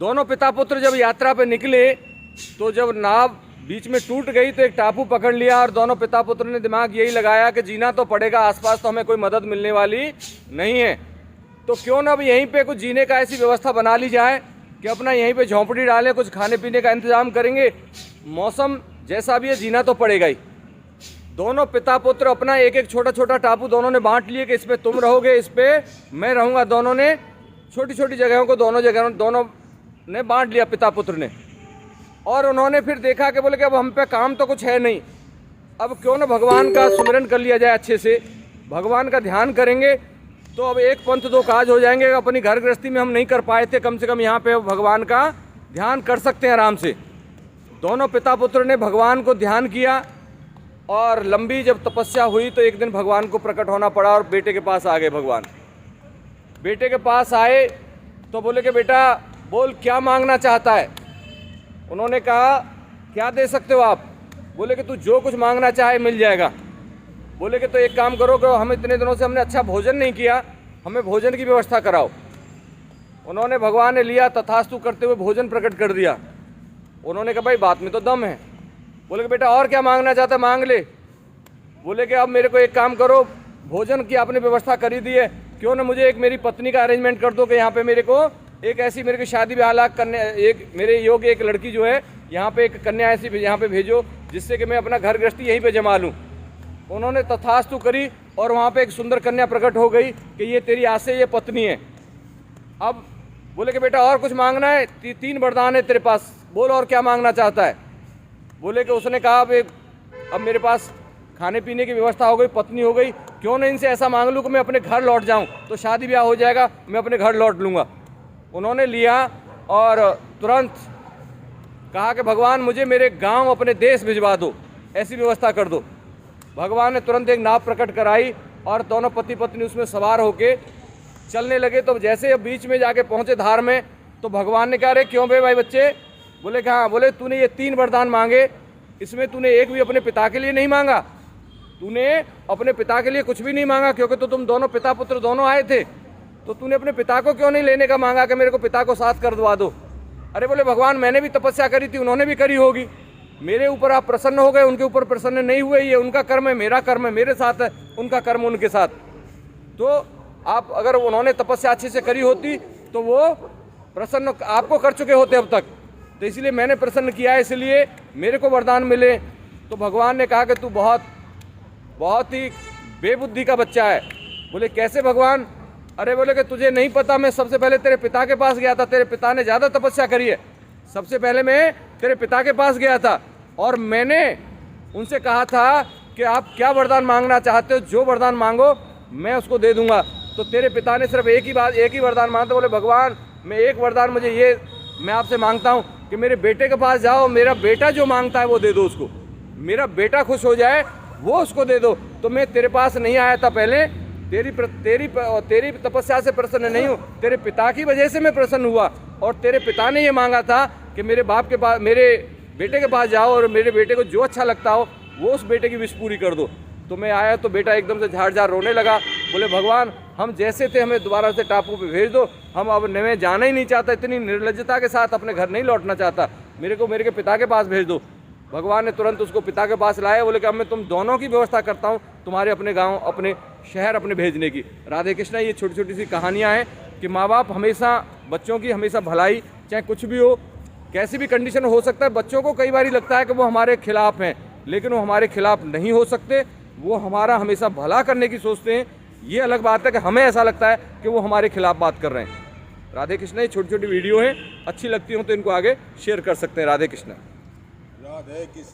दोनों पिता पुत्र जब यात्रा पे निकले तो जब नाव बीच में टूट गई तो एक टापू पकड़ लिया और दोनों पिता पुत्र ने दिमाग यही लगाया कि जीना तो पड़ेगा, आसपास तो हमें कोई मदद मिलने वाली नहीं है, तो क्यों ना अब यहीं पे कुछ जीने का ऐसी व्यवस्था बना ली जाए कि अपना यहीं पे झोंपड़ी डालें, कुछ खाने पीने का इंतजाम करेंगे, मौसम जैसा भी है जीना तो पड़ेगा ही। दोनों पिता पुत्र अपना एक एक छोटा छोटा टापू दोनों ने बांट लिए कि इस पे तुम रहोगे, इस पे मैं रहूँगा। दोनों ने छोटी छोटी जगहों को दोनों ने बांट लिया पिता पुत्र ने। और उन्होंने फिर देखा कि बोले कि अब हम पे काम तो कुछ है नहीं, अब क्यों ना भगवान का सुमिरन कर लिया जाए, अच्छे से भगवान का ध्यान करेंगे तो अब एक पंथ दो काज हो जाएंगे। अपनी घर गृहस्थी में हम नहीं कर पाए थे, कम से कम यहाँ पे भगवान का ध्यान कर सकते हैं आराम से। दोनों पिता पुत्र ने भगवान को ध्यान किया और लंबी जब तपस्या हुई तो एक दिन भगवान को प्रकट होना पड़ा और बेटे के पास आ गए। भगवान बेटे के पास आए तो बोले कि बेटा बोल क्या मांगना चाहता है। उन्होंने कहा क्या दे सकते हो आप। बोले कि तू जो कुछ मांगना चाहे मिल जाएगा। बोले कि तो एक काम करो कि हम इतने दिनों से हमने अच्छा भोजन नहीं किया, हमें भोजन की व्यवस्था कराओ। उन्होंने भगवान ने लिया, तथास्तु करते हुए भोजन प्रकट कर दिया। उन्होंने कहा भाई बात में तो दम है। बोले कि बेटा और क्या मांगना चाहता है मांग ले। बोले कि अब मेरे को एक काम करो, भोजन की आपने व्यवस्था करी दी है, क्यों ना मुझे एक मेरी पत्नी का अरेंजमेंट कर दो कि यहाँ पे मेरे को एक ऐसी मेरे को शादी ब्याह करने, एक मेरे योग्य एक लड़की जो है यहाँ पे एक कन्या ऐसी यहाँ पे भेजो जिससे कि मैं अपना घर गृहस्थी यहीं पे जमा लूँ। उन्होंने तथास्तु करी और वहाँ पे एक सुंदर कन्या प्रकट हो गई कि ये तेरी आज से ये पत्नी है। अब बोले कि बेटा और कुछ मांगना है, 3 वरदान है तेरे पास, बोल और क्या मांगना चाहता है। बोले कि उसने कहा अब मेरे पास खाने पीने की व्यवस्था हो गई, पत्नी हो गई, क्यों ना इनसे ऐसा मांग लूँ कि मैं अपने घर लौट जाऊँ, तो शादी ब्याह हो जाएगा, मैं अपने घर लौट लूँगा। उन्होंने लिया और तुरंत कहा कि भगवान मुझे मेरे गांव अपने देश भिजवा दो, ऐसी व्यवस्था कर दो। भगवान ने तुरंत एक नाव प्रकट कराई और दोनों पति पत्नी उसमें सवार होके चलने लगे। तो जैसे अब बीच में जाके पहुँचे धार में तो भगवान ने कहा रे क्यों भाई बच्चे। बोले कि हाँ। बोले तूने ये 3 वरदान मांगे, इसमें तूने एक भी अपने पिता के लिए नहीं मांगा, तूने अपने पिता के लिए कुछ भी नहीं मांगा, क्योंकि तो तुम दोनों पिता पुत्र दोनों आए थे, तो तूने अपने पिता को क्यों नहीं लेने का मांगा कि मेरे को पिता को साथ कर दवा दो। अरे बोले भगवान मैंने भी तपस्या करी थी, उन्होंने भी करी होगी, मेरे ऊपर आप प्रसन्न हो गए, उनके ऊपर प्रसन्न नहीं हुए, ये उनका कर्म है, मेरा कर्म है, मेरे साथ है, उनका कर्म उनके साथ। तो आप अगर उन्होंने तपस्या अच्छे से करी होती तो वो प्रसन्न आपको कर चुके होते अब तक, तो इसलिए मैंने प्रसन्न किया है, इसलिए मेरे को वरदान मिले। तो भगवान ने कहा कि तू बहुत ही बेबुद्धि का बच्चा है। बोले कैसे भगवान। अरे बोले कि तुझे नहीं पता, मैं सबसे पहले तेरे पिता के पास गया था, तेरे पिता ने ज़्यादा तपस्या करी है, सबसे पहले मैं तेरे पिता के पास गया था और मैंने उनसे कहा था कि आप क्या वरदान मांगना चाहते हो, जो वरदान मांगो मैं उसको दे दूंगा। तो तेरे पिता ने सिर्फ एक ही वरदान मांगते। बोले भगवान मैं एक वरदान मुझे ये मैं आपसे मांगता हूँ कि मेरे बेटे के पास जाओ, मेरा बेटा जो मांगता है वो दे दो उसको, मेरा बेटा खुश हो जाए वो उसको दे दो। तो मैं तेरे पास नहीं आया था पहले, तेरी तपस्या से प्रसन्न नहीं हूँ, तेरे पिता की वजह से मैं प्रसन्न हुआ और तेरे पिता ने ये मांगा था कि मेरे बेटे के पास जाओ और मेरे बेटे को जो अच्छा लगता हो वो उस बेटे की विश पूरी कर दो। तो मैं आया तो बेटा एकदम से झाड़ रोने लगा। बोले भगवान हम जैसे थे हमें दोबारा से टापू पे भेज दो, हम अब मैं जाना ही नहीं चाहता, इतनी निर्लज्जता के साथ अपने घर नहीं लौटना चाहता, मेरे को मेरे के पिता के पास भेज दो। भगवान ने तुरंत उसको पिता के पास लाया। बोले कि अब मैं तुम दोनों की व्यवस्था करता हूँ, तुम्हारे अपने गाँव अपने शहर अपने भेजने की। राधे कृष्णा ये छोटी छोटी सी कहानियाँ हैं कि माँ बाप हमेशा बच्चों की हमेशा भलाई, चाहे कुछ भी हो, कैसी भी कंडीशन हो सकता है। बच्चों को कई बार लगता है कि वो हमारे खिलाफ हैं, लेकिन वो हमारे खिलाफ नहीं हो सकते, वो हमारा हमेशा भला करने की सोचते हैं। ये अलग बात है कि हमें ऐसा लगता है कि वो हमारे खिलाफ बात कर रहे हैं। राधे कृष्णा ये छोटी छोटी वीडियो हैं, अच्छी लगती हो तो इनको आगे शेयर कर सकते हैं। राधे कृष्णा। राधे कृष्ण।